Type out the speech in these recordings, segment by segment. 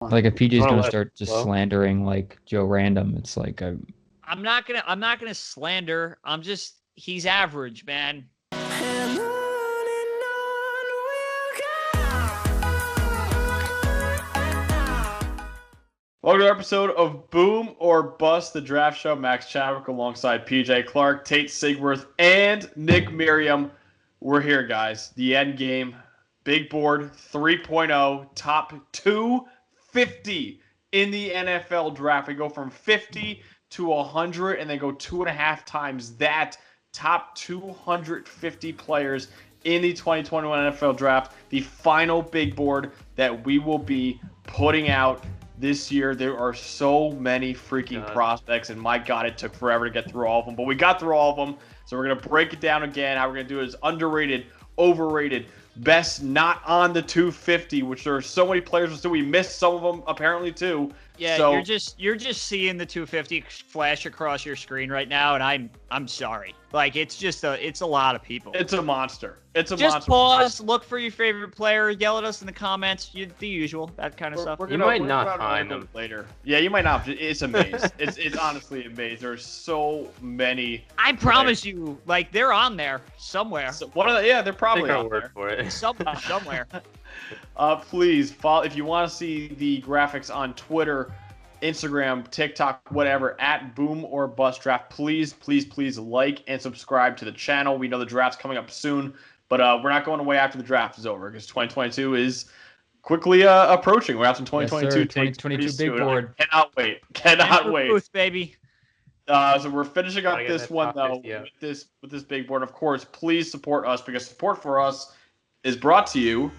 Like if PJ's Wanna gonna let start just flow? slandering like Joe Random, it's like I'm not gonna slander. He's average, man. Welcome to our episode of Boom or Bust, the draft show. Max Chadwick alongside PJ Clark, Tate Sigworth, and Nick Merriam. We're here, guys. The end game. Big board 3.0, top 250 in the NFL draft. We go from 50 to 100, and they go 2.5 times that. Top 250 players in the 2021 NFL draft. The final big board that we will be putting out this year. There are so many freaking prospects, and my God, it took forever to get through all of them, but we got through all of them. So we're going to break it down again. How we're going to do it is underrated, overrated, best not on the 250, which there are so many players, so we missed some of them apparently too. Yeah, so, you're just seeing the 250 flash across your screen right now, and I'm sorry. Like it's a lot of people. It's a monster. It's a just monster. pause, look for your favorite player, yell at us in the comments, the usual, that kind of stuff. You might not find them later. Yeah, you might not. It's a maze. it's honestly a maze. There's so many. I promise you, like they're on there somewhere. So, yeah, they're probably Take our on word there. for it. Somewhere. Please follow if you want to see the graphics on Twitter, Instagram, TikTok, whatever, at Boom or Bust Draft. Please like and subscribe to the channel. We know the draft's coming up soon, but we're not going away after the draft is over because 2022 is quickly approaching. We're after 2022. Yes, 2022 big board. Cannot wait. Booth, baby. So we're finishing up this one though with this big board. Of course, please support us because support for us is brought to you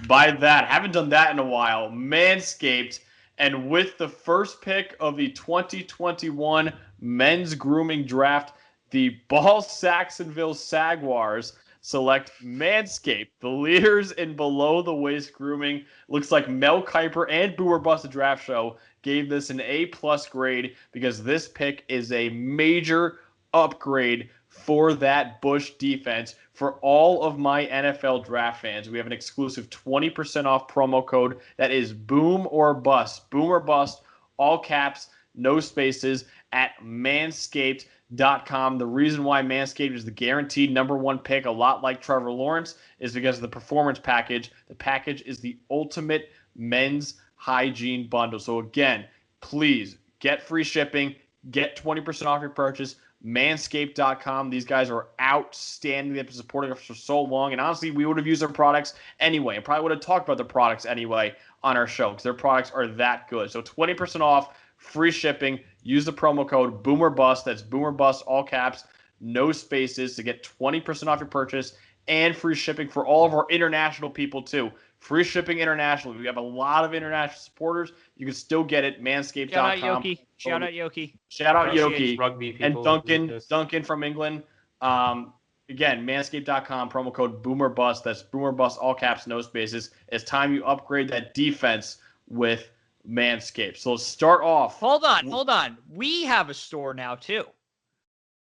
by that. Haven't done that in a while. Manscaped. And with the first pick of the 2021 men's grooming draft, the Ball Saxonville Saguars select Manscaped, the leaders in below-the-waist grooming. Looks like Mel Kiper and Boomer Bust the Draft Show gave this an A+ grade because this pick is a major upgrade for that Bush defense. For all of my NFL draft fans, we have an exclusive 20% off promo code that is Boom or Bust. Boom or Bust, all caps, no spaces, at manscaped.com. The reason why Manscaped is the guaranteed #1 pick, a lot like Trevor Lawrence, is because of the performance package. The package is the ultimate men's hygiene bundle. So again, please get free shipping, get 20% off your purchase. Manscaped.com. These guys are outstanding. They've been supporting us for so long. And honestly, we would have used their products anyway. And probably would have talked about their products anyway on our show because their products are that good. So 20% off, free shipping. Use the promo code BOOMERBUST. That's BOOMERBUST, all caps, no spaces, to get 20% off your purchase and free shipping for all of our international people too. Free shipping internationally. We have a lot of international supporters. You can still get it. Manscaped.com. Shout out Yoki. Shout out Yoki. Rugby And people Duncan from England. Again, manscaped.com, promo code BOOMERBUST. That's BOOMERBUST, all caps, no spaces. It's time you upgrade that defense with Manscaped. So let's start off. Hold on. We have a store now too.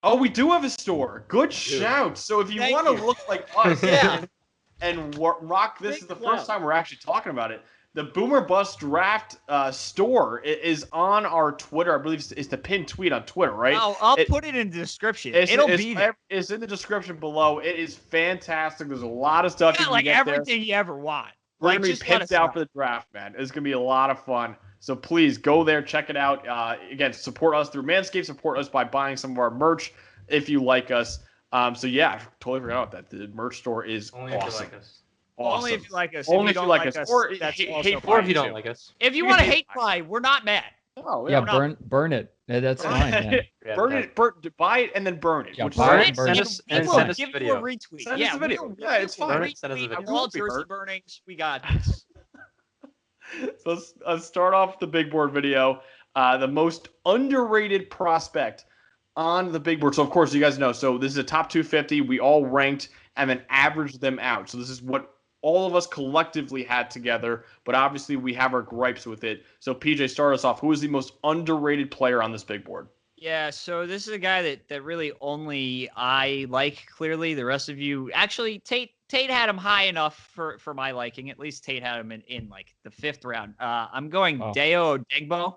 Oh, we do have a store. Good shout. So if you want to look like us, and rock, this is the first time we're actually talking about it. The Boomer Bust Draft store is on our Twitter. I believe it's the pinned tweet on Twitter, right? I'll put it in the description. It'll be there. It's in the description below. It is fantastic. There's a lot of stuff you can get everything you ever want. We're going to be picked out for the draft, man. It's going to be a lot of fun. So please go there, check it out. Again, support us through Manscaped. Support us by buying some of our merch if you like us. So yeah, I totally forgot about that. The merch store is Only awesome. if you like us. Awesome. Only if you like us. Only if you like us. Or that's hate also fire if you don't too. like us. If you want to hate fly, we're not mad. Oh, Yeah, burn it. Yeah, that's fine. Man. Buy it, and then burn it. Yeah, Burn it, burn it. Send us a Give video. you a retweet. Send us a video. Yeah, it's fine. Burn it, send us a video. All jersey burnings. We got this. So let's start off the big board video. The most underrated prospect on the big board. So, of course, you guys know. So this is a top 250. We all ranked and then averaged them out. So this is what all of us collectively had together. But obviously, we have our gripes with it. So, PJ, start us off. Who is the most underrated player on this big board? Yeah, so this is a guy that really only I like, clearly. The rest of you... Actually, Tate, Tate had him high enough for my liking. At least Tate had him in like the 5th round. I'm going DAYO ODEYINGBO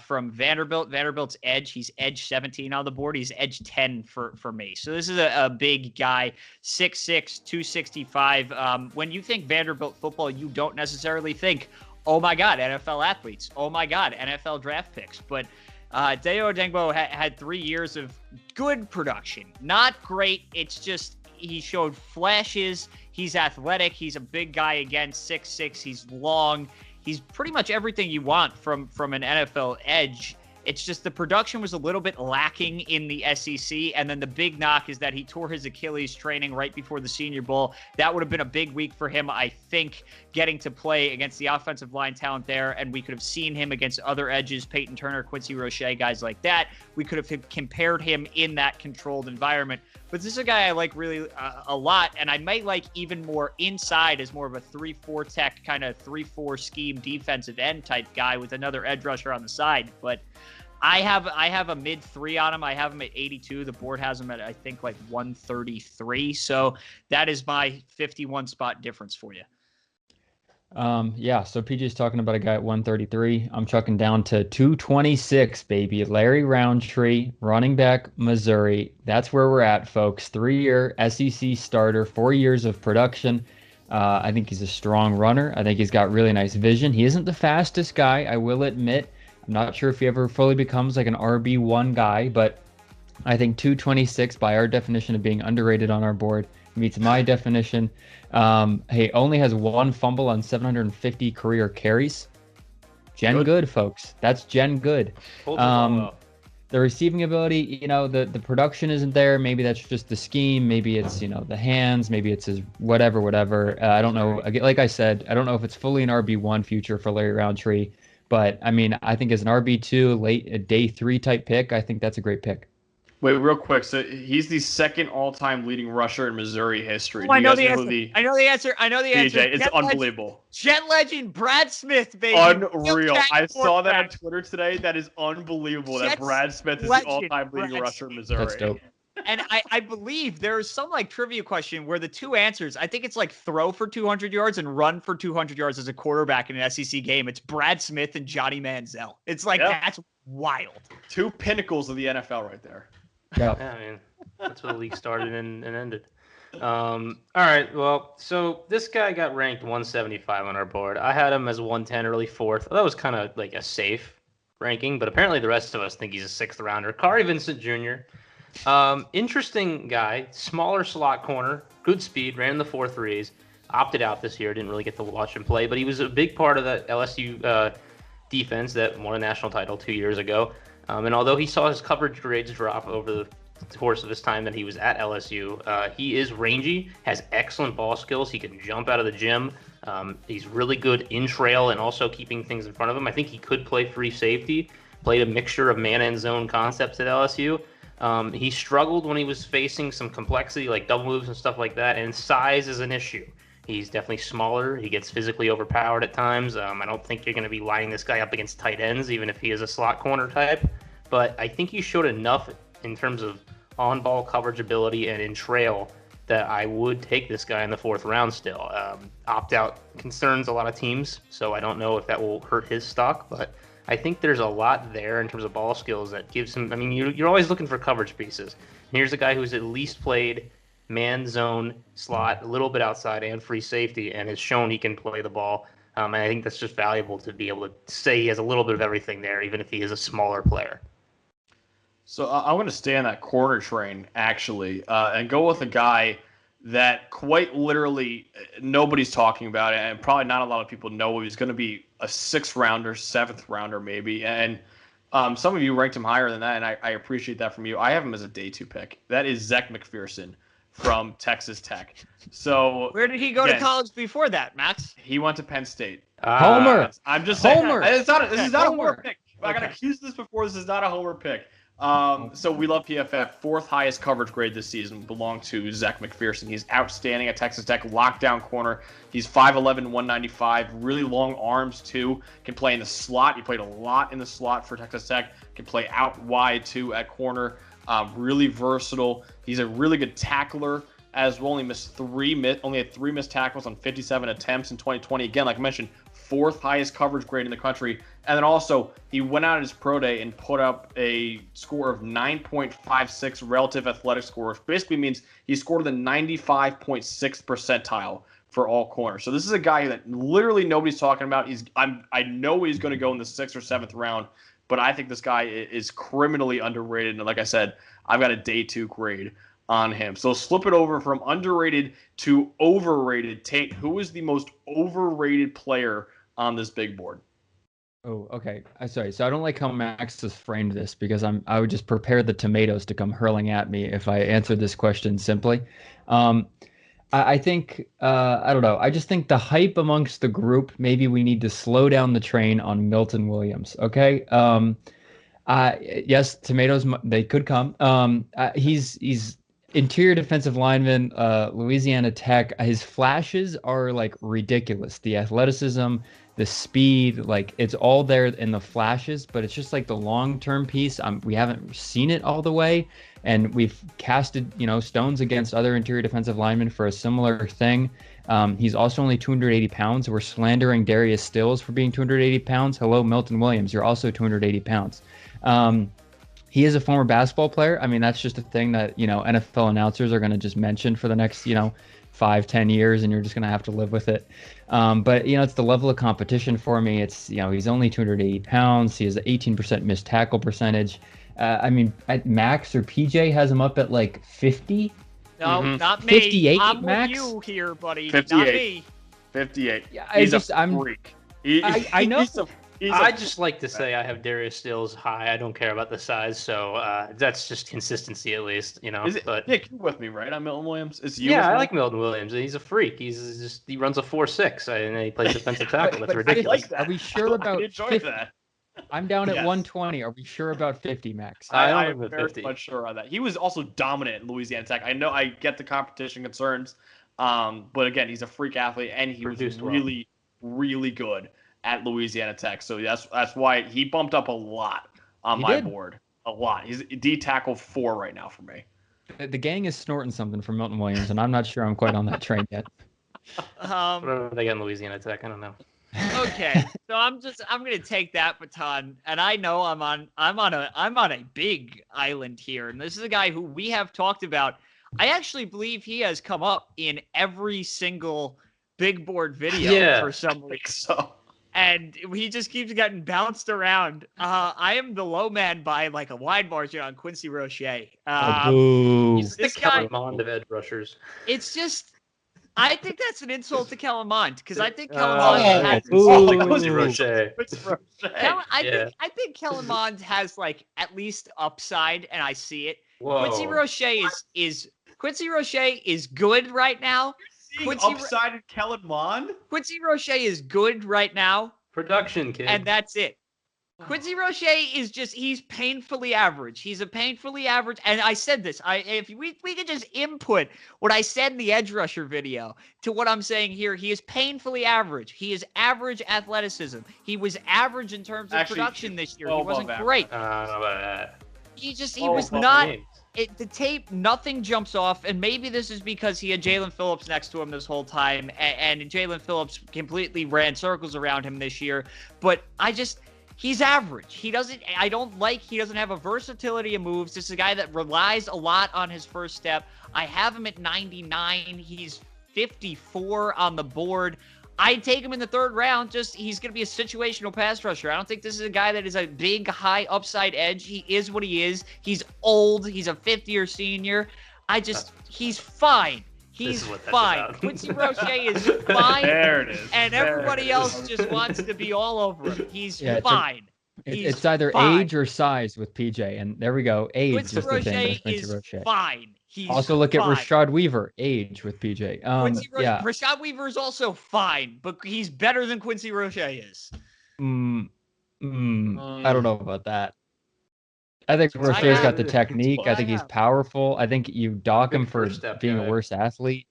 from Vanderbilt. Vanderbilt's edge. He's edge 17 on the board. He's edge 10 for me. So this is a big guy, 6'6", 265. When you think Vanderbilt football, you don't necessarily think, oh my God, NFL athletes. Oh my God, NFL draft picks. But DAYO ODEYINGBO had 3 years of good production. Not great. It's just he showed flashes. He's athletic. He's a big guy again, 6'6". He's long. He's pretty much everything you want from an NFL edge. It's just the production was a little bit lacking in the SEC. And then the big knock is that he tore his Achilles training right before the Senior Bowl. That would have been a big week for him, I think, getting to play against the offensive line talent there. And we could have seen him against other edges, Peyton Turner, Quincy Roche, guys like that. We could have compared him in that controlled environment. But this is a guy I like really a lot, and I might like even more inside as more of a 3-4 tech, kind of 3-4 scheme defensive end type guy with another edge rusher on the side. But I have a mid 3 on him. I have him at 82. The board has him at, I think, like 133. So that is my 51 spot difference for you. Yeah, so PJ's talking about a guy at 133. I'm chucking down to 226, baby. Larry Rountree, running back, Missouri. That's where we're at, folks. 3-year SEC starter, 4 years of production. I think he's a strong runner. I think he's got really nice vision. He isn't the fastest guy, I will admit. I'm not sure if he ever fully becomes like an RB1 guy, but I think 226, by our definition of being underrated on our board, meets my definition. He only has 1 fumble on 750 career carries. Good, folks. That's good. The receiving ability, the production isn't there. Maybe that's just the scheme. Maybe it's, the hands. Maybe it's his whatever. I don't know. Like I said, I don't know if it's fully an RB1 future for Larry Rountree. But, I mean, I think as an RB2, a day 3 type pick, I think that's a great pick. Wait, real quick. So he's the 2nd all-time leading rusher in Missouri history. Oh, I know the answer. PJ, it's unbelievable. Jet legend Brad Smith, baby. Unreal. I saw that on Twitter today. That is unbelievable that Brad Smith is the all-time leading rusher in Missouri. That's dope. And I believe there's some like trivia question where the 2 answers, I think it's like throw for 200 yards and run for 200 yards as a quarterback in an SEC game. It's Brad Smith and Johnny Manziel. It's like, That's wild. 2 pinnacles of the NFL right there. Yeah, I mean, that's where the league started and ended. All right, well, so this guy got ranked 175 on our board. I had him as 110, early 4th. That was kind of like a safe ranking, but apparently the rest of us think he's a 6th rounder. KARY VINCENT Jr., interesting guy, smaller slot corner, good speed, ran the 4.3s, opted out this year, didn't really get to watch him play, but he was a big part of that LSU defense that won a national title 2 years ago. And although he saw his coverage grades drop over the course of his time that he was at LSU, he is rangy, has excellent ball skills. He can jump out of the gym. He's really good in trail and also keeping things in front of him. I think he could play free safety, played a mixture of man and zone concepts at LSU. He struggled when he was facing some complexity like double moves and stuff like that, and size is an issue. He's definitely smaller. He gets physically overpowered at times. I don't think you're going to be lining this guy up against tight ends, even if he is a slot corner type. But I think he showed enough in terms of on-ball coverage ability and in trail that I would take this guy in the 4th round still. Opt-out concerns a lot of teams, so I don't know if that will hurt his stock, but I think there's a lot there in terms of ball skills that gives him. I mean, you're always looking for coverage pieces. And here's a guy who's at least played man, zone, slot, a little bit outside, and free safety, and has shown he can play the ball. And I think that's just valuable to be able to say he has a little bit of everything there, even if he is a smaller player. So I'm going to stay on that corner train, actually, and go with a guy that quite literally nobody's talking about it, and probably not a lot of people know he's going to be a 6th rounder, 7th rounder maybe. And some of you ranked him higher than that, and I appreciate that from you. I have him as a day 2 pick. That is ZECH McPHEARSON from Texas Tech. So where did he go to college before that, Max? He went to Penn State. Homer. I'm just saying. Homer. This is not a homer pick. I got accused this before. This is not a homer pick. So we love PFF. 4th highest coverage grade this season belonged to ZECH McPHEARSON. He's outstanding at Texas Tech, lockdown corner. He's 5'11", 195, really long arms too. Can play in the slot. He played a lot in the slot for Texas Tech. Can play out wide too at corner. Really versatile. He's a really good tackler. as well. Only had 3 missed tackles on 57 attempts in 2020. Again, like I mentioned, 4th highest coverage grade in the country. And then also, he went out at his pro day and put up a score of 9.56 relative athletic score, which basically means he scored the 95.6 percentile for all corners. So this is a guy that literally nobody's talking about. I know he's going to go in the 6th or 7th round, but I think this guy is criminally underrated. And like I said, I've got a day 2 grade on him. So slip it over from underrated to overrated. Tate, who is the most overrated player on this big board? Oh, okay. Sorry. So I don't like how Max has framed this because I would just prepare the tomatoes to come hurling at me if I answered this question simply. I think I don't know. I just think the hype amongst the group, maybe we need to slow down the train on Milton Williams. Okay. Yes, tomatoes, they could come. He's interior defensive lineman, Louisiana Tech. His flashes are like ridiculous. The athleticism, the speed, like it's all there in the flashes, but it's just like the long-term piece. We haven't seen it all the way, and we've casted, stones against other interior defensive linemen for a similar thing. He's also only 280 pounds. We're slandering Darius Stills for being 280 pounds. Hello, Milton Williams. You're also 280 pounds. He is a former basketball player. I mean, that's just a thing that, NFL announcers are going to just mention for the next, 5-10 years, and you're just going to have to live with it. But, it's the level of competition for me. It's, he's only 280 pounds. He has an 18% missed tackle percentage. I mean, Max or PJ has him up at like 50. No, not me. 58, I'm Max? with you here, buddy. 58. Not me. 58. Yeah, He's a freak. I know. I just like to say I have Darius Stills high. I don't care about the size, so that's just consistency at least, But Nick, you're with me, right? I'm Milton Williams. It's you. Yeah, I like Milton Williams. He's a freak. He runs a 4.6 and he plays defensive tackle. That's ridiculous. I like that. Are we sure about? I enjoy 50? that. I'm down at Yes. 120. Are we sure about 50, Max? I'm very much sure on that. He was also dominant in Louisiana Tech. I know I get the competition concerns, but again, he's a freak athlete, and he was really, really good at Louisiana Tech. So that's why he bumped up a lot on my board. A lot. He's D tackle 4 right now for me. The gang is snorting something from Milton Williams, and I'm not sure I'm quite on that train yet. Whatever they got in Louisiana Tech, I don't know. Okay, so I'm gonna take that baton, and I know I'm on a big island here, and this is a guy who we have talked about. I actually believe he has come up in every single big board video for some reason. So. And he just keeps getting bounced around. I am the low man by like a wide margin on Quincy Roche. He's the Kellen Mond of edge rushers. It's just, I think that's an insult to Kellen Mond, because I think Kellen Mond has Quincy Roche. I think Kellen Mond has like at least upside, and I see it. Whoa. Quincy Roche is good right now. Upside in Kellen Mond? Quincy Roche is good right now. Production, kid. And that's it. Quincy Roche is he's painfully average. He's a painfully average, and I said this. If we could just input what I said in the edge rusher video to what I'm saying here, he is painfully average. He is average athleticism. He was average in terms of production this year. He wasn't great. I don't know about that. He was not. The tape, nothing jumps off, and maybe this is because he had Jalen Phillips next to him this whole time, and Jalen Phillips completely ran circles around him this year. But he's average. He doesn't have a versatility of moves. This is a guy that relies a lot on his first step. I have him at 99. He's 54 on the board. I'd take him in the 3rd round. He's going to be a situational pass rusher. I don't think this is a guy that is a big, high upside edge. He is what he is. He's old. He's a 5th-year senior. He's fine. He's fine. Quincy Roche is fine. There it is. And everybody else just wants to be all over him. He's fine. It's either age or size with PJ, and there we go. Age Quincy is the thing with Quincy Roche. Is fine. He's also look fine. at Rashad Weaver, age with PJ. Rashad Weaver is also fine, but he's better than Quincy Roche is. I don't know about that. I think Roche's got the technique. I think he's powerful. I think you dock him for being a worse athlete.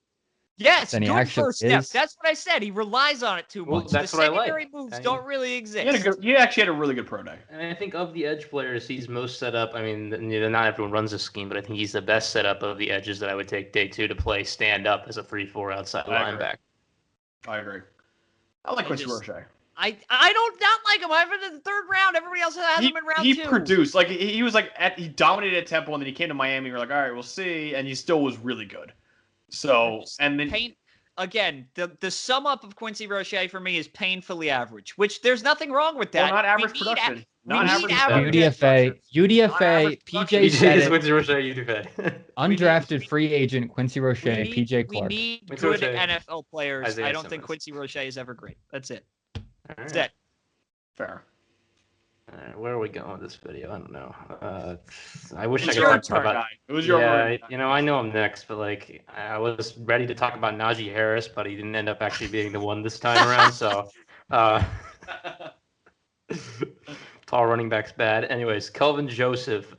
Yes, than he good actually first step. is. That's what I said. He relies on it too Well, much. that's the what I like. secondary moves don't really exist. You actually had a really good pro day. And I think of the edge players, he's most set up. I mean, not everyone runs this scheme, but I think he's the best set up of the edges that I would take day 2 to play stand up as a 3-4 outside linebacker. I agree. I like Quincy Roche. I don't not like him. I have him in the 3rd round. Everybody else has him in round 2. He produced. Like, he was like, he dominated at Temple, and then he came to Miami. We're like, all right, we'll see. And he still was really good. So, and then... Again, the sum up of Quincy Roche for me is painfully average, which there's nothing wrong with that. Well, not average production. Not average UDFA, PJ said it. Quincy Roche, UDFA. Undrafted free agent Quincy Roche, PJ Clark. We need good NFL players. I don't think Quincy Roche is ever great. That's it. That's it. Fair. Where are we going with this video? I don't know. I wish I could your talk about. It was your word. I know I'm next, but like I was ready to talk about Najee Harris, but he didn't end up actually being the one this time around. So, tall running back's bad. Anyways, Kelvin Joseph,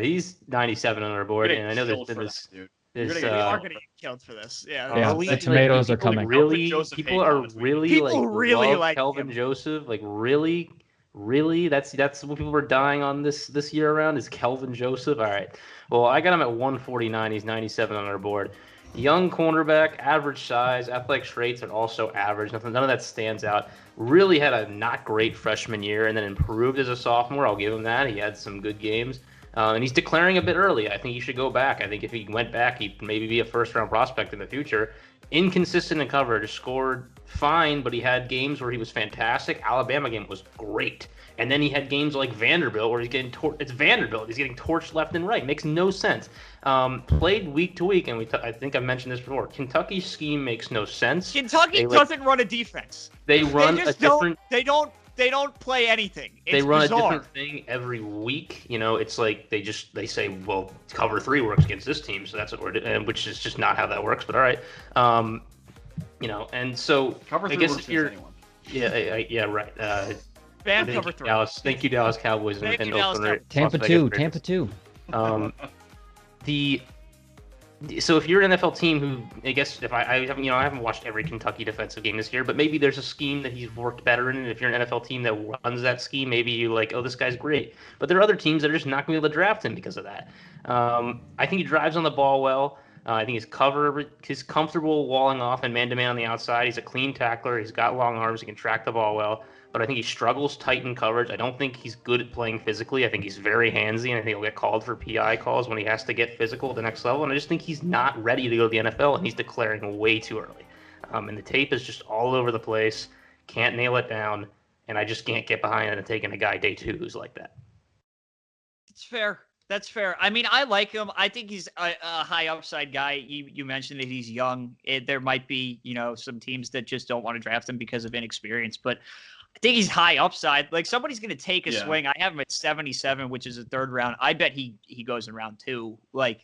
he's 97 on our board, and I know there's been this. You are gonna get killed for this. Yeah, the tomatoes are coming. People are really like Kelvin Joseph, like really. That's what people were dying on this year around is Kelvin Joseph. All right. Well, I got him at 149. He's 97 on our board. Young cornerback, average size, athletic traits are also average. None of that stands out. Really had a not great freshman year and then improved as a sophomore. I'll give him that. He had some good games. And he's declaring a bit early. I think he should go back. I think if he went back, he'd maybe be a first-round prospect in the future. Inconsistent in coverage, scored fine, but he had games where he was fantastic. Alabama game was great. And then he had games like Vanderbilt where he's getting it's Vanderbilt. He's getting torched left and right. Makes no sense. Played week to week, and I think I've mentioned this before. Kentucky's scheme makes no sense. Kentucky doesn't run a defense. They run a different. They don't play anything. They run a different thing every week. It's like they say, well, cover 3 works against this team, so that's what we're doing, which is just not how that works. But all right, and so cover 3 I guess works if you're, anyone. yeah, right. Cover 3. Dallas, thank you, Dallas Cowboys and Oakland. Tampa 2. So if you're an NFL team who, I guess, if I haven't watched every Kentucky defensive game this year, but maybe there's a scheme that he's worked better in, and if you're an NFL team that runs that scheme, maybe you like, oh, this guy's great. But there are other teams that are just not going to be able to draft him because of that. I think he drives on the ball well. I think he's comfortable walling off and man-to-man on the outside. He's a clean tackler. He's got long arms. He can track the ball well. But I think he struggles tight in coverage. I don't think he's good at playing physically. I think he's very handsy, and I think he'll get called for PI calls when he has to get physical at the next level. And I just think he's not ready to go to the NFL, and he's declaring way too early. And the tape is just all over the place. Can't nail it down, and I just can't get behind it and taking a guy day 2 who's like that. It's fair. That's fair. I mean, I like him. I think he's a high upside guy. You mentioned that he's young. There might be, some teams that just don't want to draft him because of inexperience, but I think he's high upside. Like, somebody's going to take a swing. I have him at 77, which is a 3rd round. I bet he goes in round 2.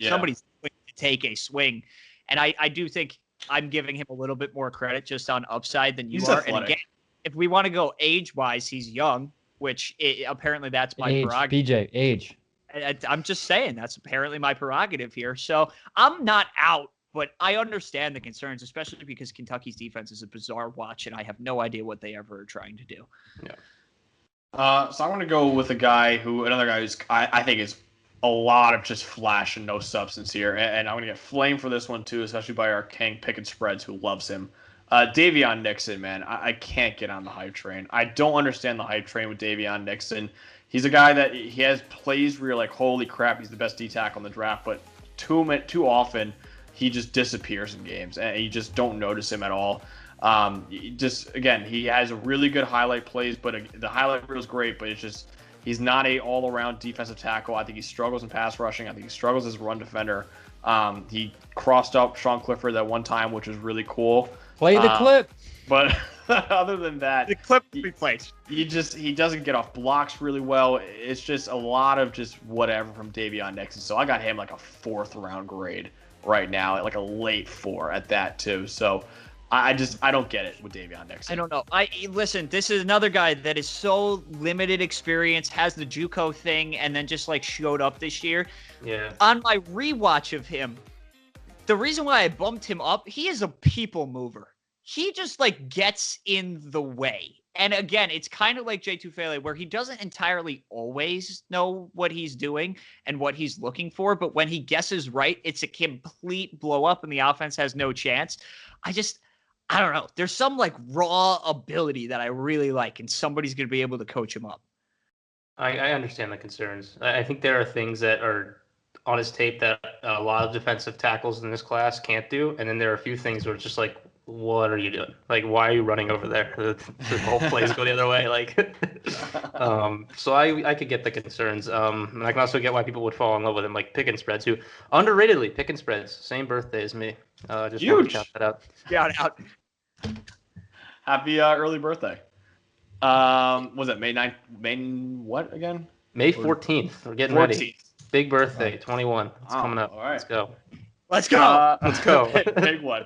Somebody's going to take a swing. And I do think I'm giving him a little bit more credit just on upside than you are. Athletic. And again, if we want to go age-wise, he's young, which apparently that's my prerogative. PJ, age. I'm just saying that's apparently my prerogative here. So I'm not out, but I understand the concerns, especially because Kentucky's defense is a bizarre watch, and I have no idea what they ever are trying to do. Yeah. So I'm going to go with another guy who's I think is a lot of just flash and no substance here, and I'm going to get flamed for this one too, especially by our King Pickett Spreads who loves him. DAVIYON NIXON, man, I can't get on the hype train. I don't understand the hype train with DAVIYON NIXON. He's a guy that he has plays where you're like, holy crap, he's the best D tackle in the draft, but too often he just disappears in games, and you just don't notice him at all. Again, he has a really good highlight plays, but the highlight reel is great, but it's just he's not a all-around defensive tackle. I think he struggles in pass rushing. I think he struggles as a run defender. He crossed up Sean Clifford that one time, which was really cool. Play the clip. But other than that, the clip we played. He doesn't get off blocks really well. It's just a lot of just whatever from DAVIYON NIXON. So I got him like a 4th round grade right now, like a late 4 at that too. So I don't get it with DAVIYON NIXON. I don't know. Listen, this is another guy that is so limited experience, has the JUCO thing, and then just like showed up this year. Yeah. On my rewatch of him, the reason why I bumped him up, he is a people mover. He just like gets in the way. And again, it's kind of like J2 Fele, where he doesn't entirely always know what he's doing and what he's looking for. But when he guesses right, it's a complete blow up and the offense has no chance. I don't know. There's some like raw ability that I really like, and somebody's going to be able to coach him up. I understand the concerns. I think there are things that are on his tape that a lot of defensive tackles in this class can't do. And then there are a few things where it's just like, what are you doing? Like, why are you running over there? The whole plays go the other way. Like, so I could get the concerns. And I can also get why people would fall in love with him, like pick and spreads, who underratedly pick and spreads, same birthday as me. Just want to shout that out. Shout out. Happy early birthday. Was it May 9th? May what again? May 14th. We're getting 14th. ready. Big birthday, 21. It's coming up. All right. Let's go. Let's go. Let's go. Big one.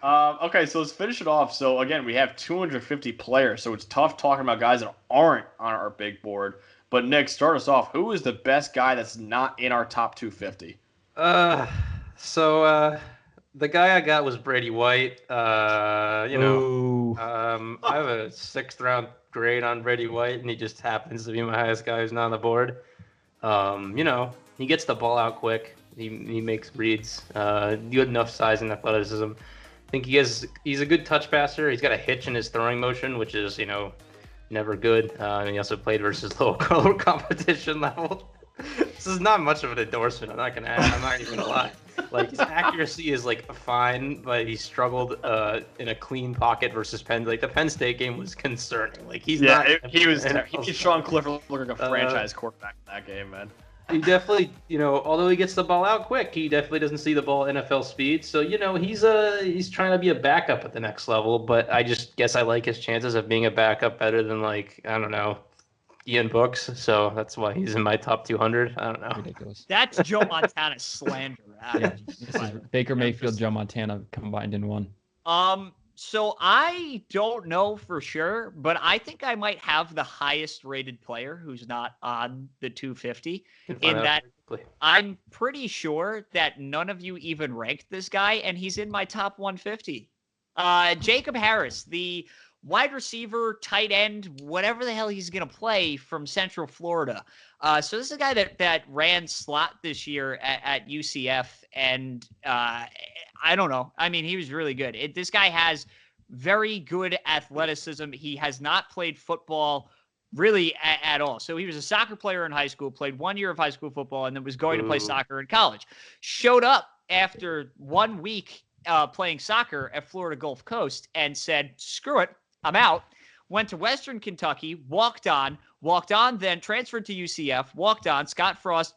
Okay, so let's finish it off. So again, we have 250 players, so it's tough talking about guys that aren't on our big board. But Nick, start us off. Who is the best guy that's not in our top 250? The guy I got was Brady White. I have a 6th round grade on Brady White, and he just happens to be my highest guy who's not on the board. He gets the ball out quick. He makes reads. Good enough size and athleticism. I think he's a good touch passer. He's got a hitch in his throwing motion, which is, never good. And he also played versus low competition level. This is not much of an endorsement. I'm not even gonna lie. Like, his accuracy is like fine, but he struggled in a clean pocket versus Penn. Like, the Penn State game was concerning. Like, he made Sean Clifford look like a franchise quarterback in that game, man. He definitely, although he gets the ball out quick, he definitely doesn't see the ball NFL speed. So, he's trying to be a backup at the next level. But I just guess I like his chances of being a backup better than, like, I don't know, Ian Books. So that's why he's in my top 200. I don't know. Ridiculous. That's Joe Montana slander. Yeah, this is Baker Mayfield, Joe Montana combined in one. So I don't know for sure, but I think I might have the highest rated player who's not on the 250 in that I'm pretty sure that none of you even ranked this guy, and he's in my top 150. Jacob Harris, the wide receiver, tight end, whatever the hell he's going to play from Central Florida. So this is a guy that ran slot this year at UCF, and I don't know. I mean, he was really good. This guy has very good athleticism. He has not played football really at all. So he was a soccer player in high school, played 1 year of high school football, and then was going to play soccer in college. Showed up after 1 week playing soccer at Florida Gulf Coast and said, screw it, I'm out. Went to Western Kentucky, walked on, then transferred to UCF, walked on. Scott Frost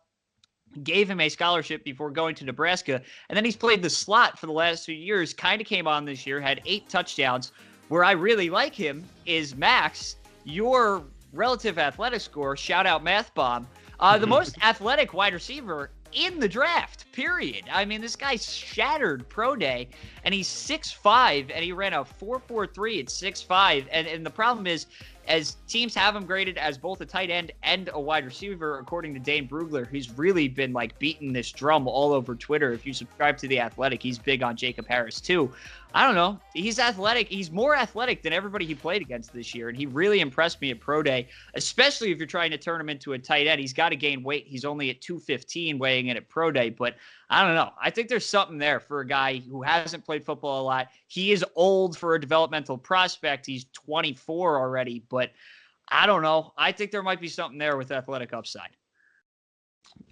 gave him a scholarship before going to Nebraska. And then he's played the slot for the last 2 years, kind of came on this year, had 8 touchdowns. Where I really like him is Max, your relative athletic score, shout out Math Bomb, the most athletic wide receiver in the draft, period. I mean, this guy shattered pro day, and he's 6'5", and he ran a 4.43 at 6'5", and the problem is, as teams have him graded as both a tight end and a wide receiver, according to Dane Brugler, who's really been like beating this drum all over Twitter. If you subscribe to The Athletic, he's big on Jacob Harris too. I don't know. He's athletic. He's more athletic than everybody he played against this year, and he really impressed me at pro day, especially if you're trying to turn him into a tight end. He's got to gain weight. He's only at 215 weighing in at pro day, but I don't know. I think there's something there for a guy who hasn't played football a lot. He is old for a developmental prospect. He's 24 already, but I don't know. I think there might be something there with athletic upside.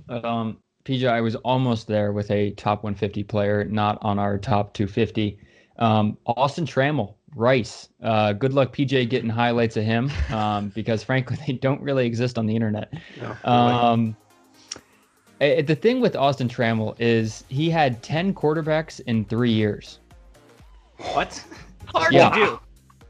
PJ, I was almost there with a top 150 player, not on our top 250. Austin Trammell, Rice. Good luck, PJ, getting highlights of him because, frankly, they don't really exist on the internet. No, the thing with Austin Trammell is he had 10 quarterbacks in 3 years. What? Hard to do.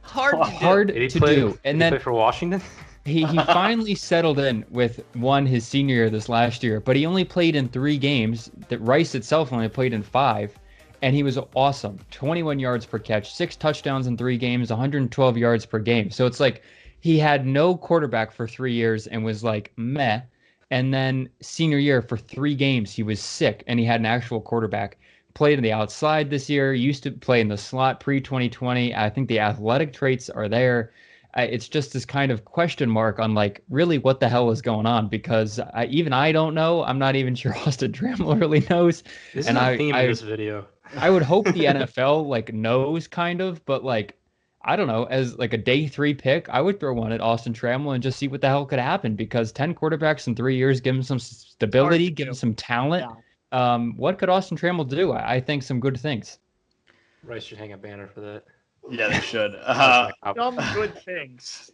Hard to do. And then play for Washington. He finally settled in with one his senior year this last year, but he only played in 3 games. That Rice itself only played in 5, and he was awesome. 21 yards per catch, 6 touchdowns in 3 games, 112 yards per game. So it's like he had no quarterback for 3 years and was like meh. And then senior year for 3 games, he was sick and he had an actual quarterback. played in the outside this year, used to play in the slot pre-2020. I think the athletic traits are there. It's just this kind of question mark on like really what the hell is going on, because even I don't know. I'm not even sure Austin Trammell really knows. This is the theme of this video. I would hope the NFL like knows kind of, but like I don't know, as like a day 3 pick, I would throw one at Austin Trammell and just see what the hell could happen, because 10 quarterbacks in 3 years, give him some stability, give him some talent. Yeah. What could Austin Trammell do? I think some good things. Rice should hang a banner for that. Yeah, they should. Some good things.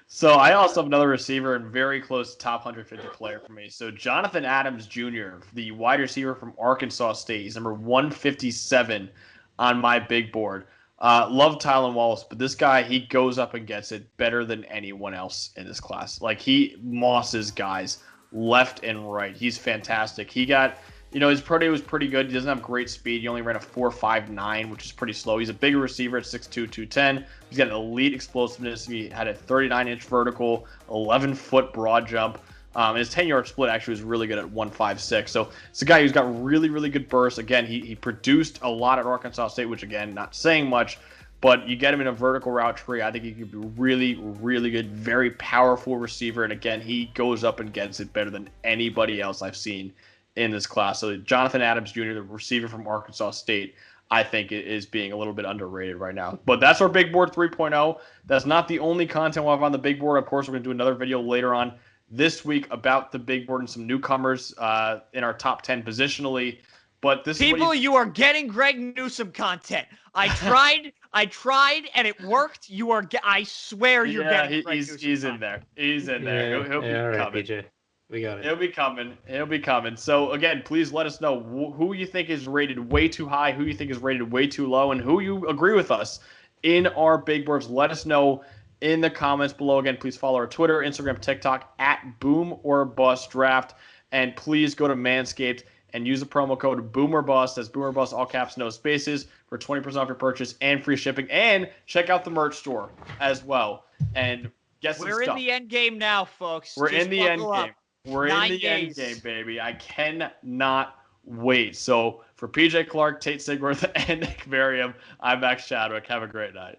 So I also have another receiver and very close top 150 player for me. So Jonathan Adams Jr., the wide receiver from Arkansas State. He's number 157 on my big board. Love Tylan Wallace, but this guy, he goes up and gets it better than anyone else in this class. Like, he mosses guys left and right. He's fantastic. He got, his pro day was pretty good. He doesn't have great speed. He only ran a 4.59, which is pretty slow. He's a bigger receiver at 6'2", 210. He's got an elite explosiveness. He had a 39-inch vertical, 11-foot broad jump. And his 10-yard split actually was really good at 1.56. So it's a guy who's got really, really good burst. Again, he produced a lot at Arkansas State, which, again, not saying much. But you get him in a vertical route tree, I think he could be really, really good, very powerful receiver. And, again, he goes up and gets it better than anybody else I've seen in this class. So Jonathan Adams Jr., the receiver from Arkansas State, I think is being a little bit underrated right now. But that's our big board 3.0. That's not the only content we'll have on the big board. Of course, we're going to do another video later on this week about the big board and some newcomers in our top 10 positionally. But this people, you are getting Greg Newsome content. I tried, and it worked. I swear you're getting. He's in there. He's in there. He'll be coming. Right, PJ. We got it. It'll be coming. So again, please let us know who you think is rated way too high, who you think is rated way too low, and who you agree with us in our big boards. Let us know in the comments below. Again, please follow our Twitter, Instagram, TikTok at Boom or Bust Draft, and please go to Manscaped and use the promo code BOOMERBUST. That's BOOMERBUST, all caps, no spaces, for 20% off your purchase and free shipping. And check out the merch store as well. And get some stuff. We're in the end game now, folks. We're in the end game. We're in the end game, baby. I cannot wait. So for PJ Clark, Tate Sigworth, and Nick Merriam, I'm Max Chadwick. Have a great night.